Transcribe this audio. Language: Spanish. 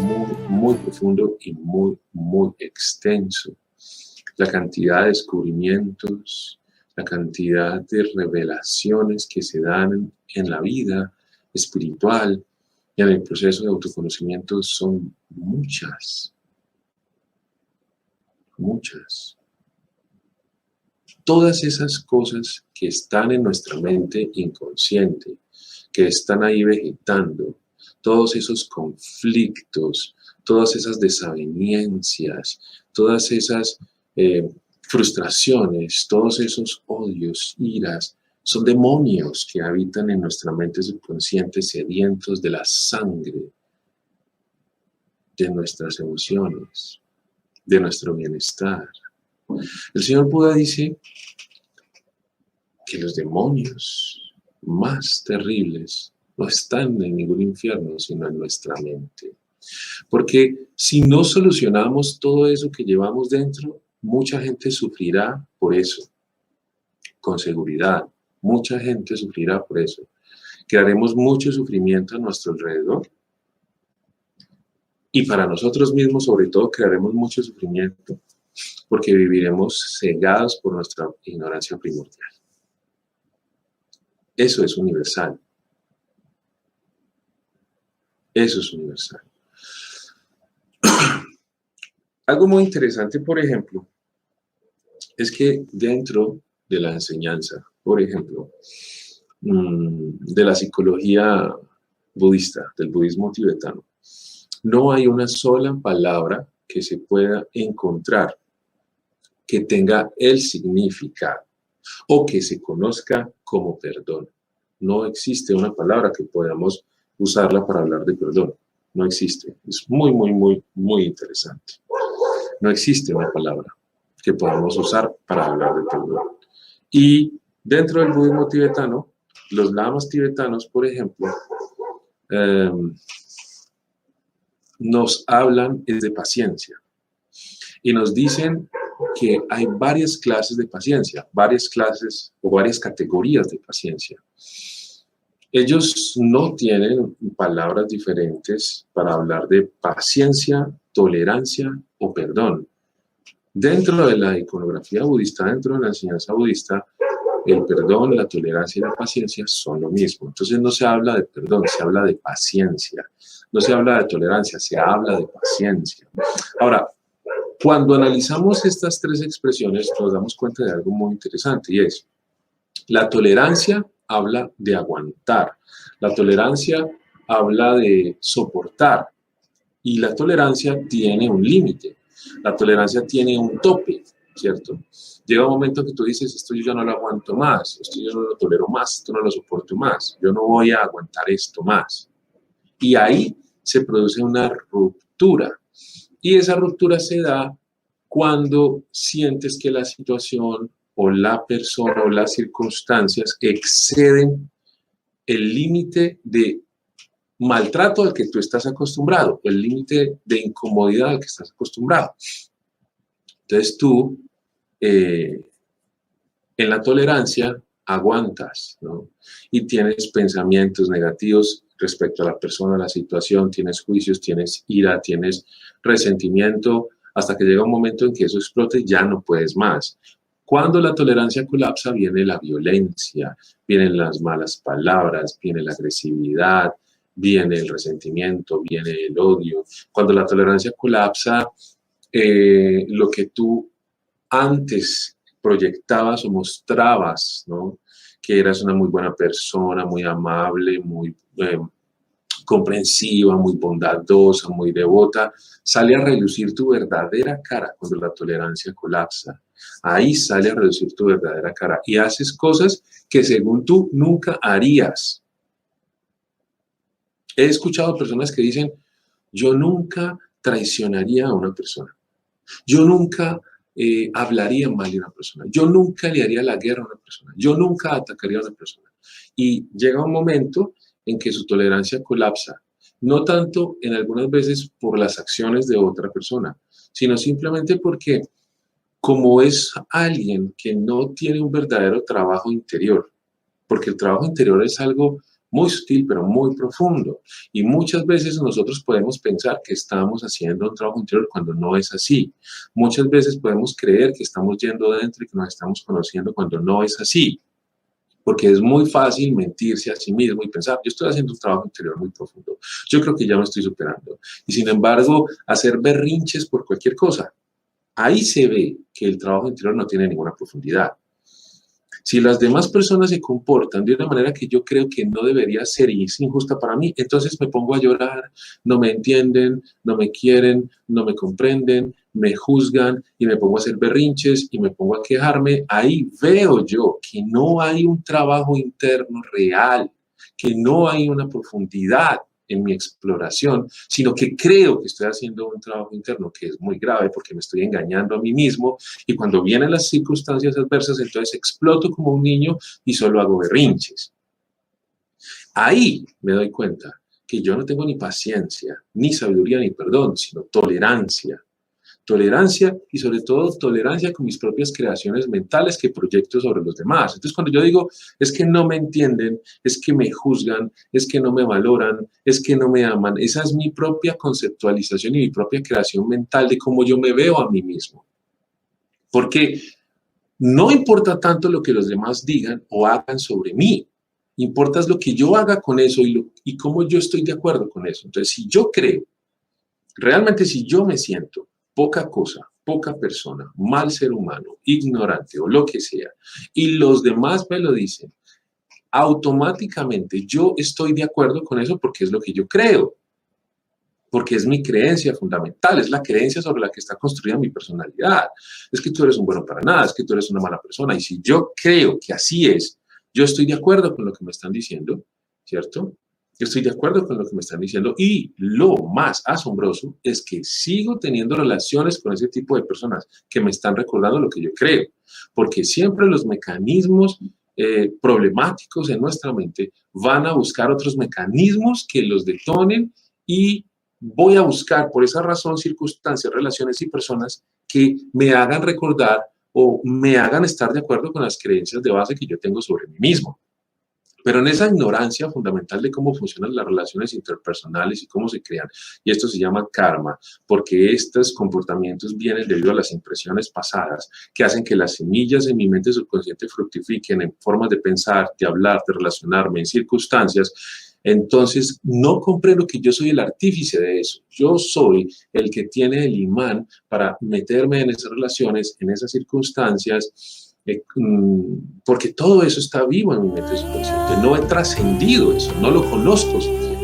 muy, muy profundo y muy, muy extenso. La cantidad de descubrimientos, la cantidad de revelaciones que se dan en la vida espiritual y en el proceso de autoconocimiento son muchas, muchas. Todas esas cosas que están en nuestra mente inconsciente, que están ahí vegetando, todos esos conflictos, todas esas desavenencias, todas esas frustraciones, todos esos odios, iras, son demonios que habitan en nuestra mente subconsciente, sedientos de la sangre, de nuestras emociones, de nuestro bienestar. El señor Buda dice que los demonios más terribles no están en ningún infierno, sino en nuestra mente. Porque si no solucionamos todo eso que llevamos dentro, mucha gente sufrirá por eso, con seguridad. Mucha gente sufrirá por eso. Crearemos mucho sufrimiento a nuestro alrededor. Y para nosotros mismos, sobre todo, crearemos mucho sufrimiento porque viviremos cegados por nuestra ignorancia primordial. Eso es universal. Eso es universal. Algo muy interesante, por ejemplo, es que dentro de la enseñanza, por ejemplo, de la psicología budista, del budismo tibetano, no hay una sola palabra que se pueda encontrar que tenga el significado o que se conozca como perdón. No existe una palabra que podamos usarla para hablar de perdón. No existe. Es muy, muy, muy, muy interesante. No existe una palabra que podamos usar para hablar de perdón. Y dentro del budismo tibetano, los lamas tibetanos, por ejemplo, nos hablan de paciencia y nos dicen que hay varias clases de paciencia, varias clases o varias categorías de paciencia. Ellos no tienen palabras diferentes para hablar de paciencia, tolerancia o perdón. Dentro de la iconografía budista, dentro de la enseñanza budista, el perdón, la tolerancia y la paciencia son lo mismo. Entonces no se habla de perdón, se habla de paciencia. No se habla de tolerancia, se habla de paciencia. Ahora, cuando analizamos estas tres expresiones, nos damos cuenta de algo muy interesante y es, la tolerancia habla de aguantar, la tolerancia habla de soportar y la tolerancia tiene un límite, la tolerancia tiene un tope, ¿cierto? Llega un momento que tú dices, esto yo ya no lo aguanto más, esto yo no lo tolero más, esto no lo soporto más, yo no voy a aguantar esto más. Y ahí se produce una ruptura. Y esa ruptura se da cuando sientes que la situación o la persona o las circunstancias exceden el límite de maltrato al que tú estás acostumbrado, el límite de incomodidad al que estás acostumbrado. Entonces tú, en la tolerancia, aguantas, ¿no? Y tienes pensamientos negativos respecto a la persona, a la situación, tienes juicios, tienes ira, tienes resentimiento, hasta que llega un momento en que eso explote y ya no puedes más. Cuando la tolerancia colapsa, viene la violencia, vienen las malas palabras, viene la agresividad, viene el resentimiento, viene el odio. Cuando la tolerancia colapsa, lo que tú antes proyectabas o mostrabas, ¿no? Que eras una muy buena persona, muy amable, muy comprensiva, muy bondadosa, muy devota, sale a relucir tu verdadera cara cuando la tolerancia colapsa. Ahí sale a relucir tu verdadera cara y haces cosas que según tú nunca harías. He escuchado personas que dicen, yo nunca traicionaría a una persona. Yo nunca hablaría mal de una persona. Yo nunca le haría la guerra a una persona. Yo nunca atacaría a una persona. Y llega un momento en que su tolerancia colapsa. No tanto en algunas veces por las acciones de otra persona, sino simplemente porque como es alguien que no tiene un verdadero trabajo interior, porque el trabajo interior es algo muy sutil, pero muy profundo. Y muchas veces nosotros podemos pensar que estamos haciendo un trabajo interior cuando no es así. Muchas veces podemos creer que estamos yendo dentro y que nos estamos conociendo cuando no es así. Porque es muy fácil mentirse a sí mismo y pensar, yo estoy haciendo un trabajo interior muy profundo, yo creo que ya me estoy superando. Y sin embargo, hacer berrinches por cualquier cosa, ahí se ve que el trabajo interior no tiene ninguna profundidad. Si las demás personas se comportan de una manera que yo creo que no debería ser y es injusta para mí, entonces me pongo a llorar, no me entienden, no me quieren, no me comprenden, me juzgan y me pongo a hacer berrinches y me pongo a quejarme. Ahí veo yo que no hay un trabajo interno real, que no hay una profundidad en mi exploración, sino que creo que estoy haciendo un trabajo interno que es muy grave porque me estoy engañando a mí mismo y cuando vienen las circunstancias adversas, entonces exploto como un niño y solo hago berrinches. Ahí me doy cuenta que yo no tengo ni paciencia, ni sabiduría, ni perdón, sino tolerancia. Tolerancia y sobre todo tolerancia con mis propias creaciones mentales que proyecto sobre los demás. Entonces cuando yo digo, es que no me entienden, es que me juzgan, es que no me valoran, es que no me aman, esa es mi propia conceptualización y mi propia creación mental de cómo yo me veo a mí mismo. Porque no importa tanto lo que los demás digan o hagan sobre mí, importa es lo que yo haga con eso y cómo yo estoy de acuerdo con eso. Entonces si yo creo, realmente si yo me siento poca cosa, poca persona, mal ser humano, ignorante o lo que sea, y los demás me lo dicen, automáticamente yo estoy de acuerdo con eso porque es lo que yo creo, porque es mi creencia fundamental, es la creencia sobre la que está construida mi personalidad. Es que tú eres un bueno para nada, es que tú eres una mala persona, y si yo creo que así es, yo estoy de acuerdo con lo que me están diciendo, ¿cierto? Yo estoy de acuerdo con lo que me están diciendo y lo más asombroso es que sigo teniendo relaciones con ese tipo de personas que me están recordando lo que yo creo, porque siempre los mecanismos problemáticos en nuestra mente van a buscar otros mecanismos que los detonen y voy a buscar por esa razón circunstancias, relaciones y personas que me hagan recordar o me hagan estar de acuerdo con las creencias de base que yo tengo sobre mí mismo. Pero en esa ignorancia fundamental de cómo funcionan las relaciones interpersonales y cómo se crean, y esto se llama karma, porque estos comportamientos vienen debido a las impresiones pasadas que hacen que las semillas en mi mente subconsciente fructifiquen en formas de pensar, de hablar, de relacionarme, en circunstancias. Entonces, no comprendo que yo soy el artífice de eso. Yo soy el que tiene el imán para meterme en esas relaciones, en esas circunstancias, porque todo eso está vivo en mi mente subconsciente. No he trascendido eso, no lo conozco suficiente.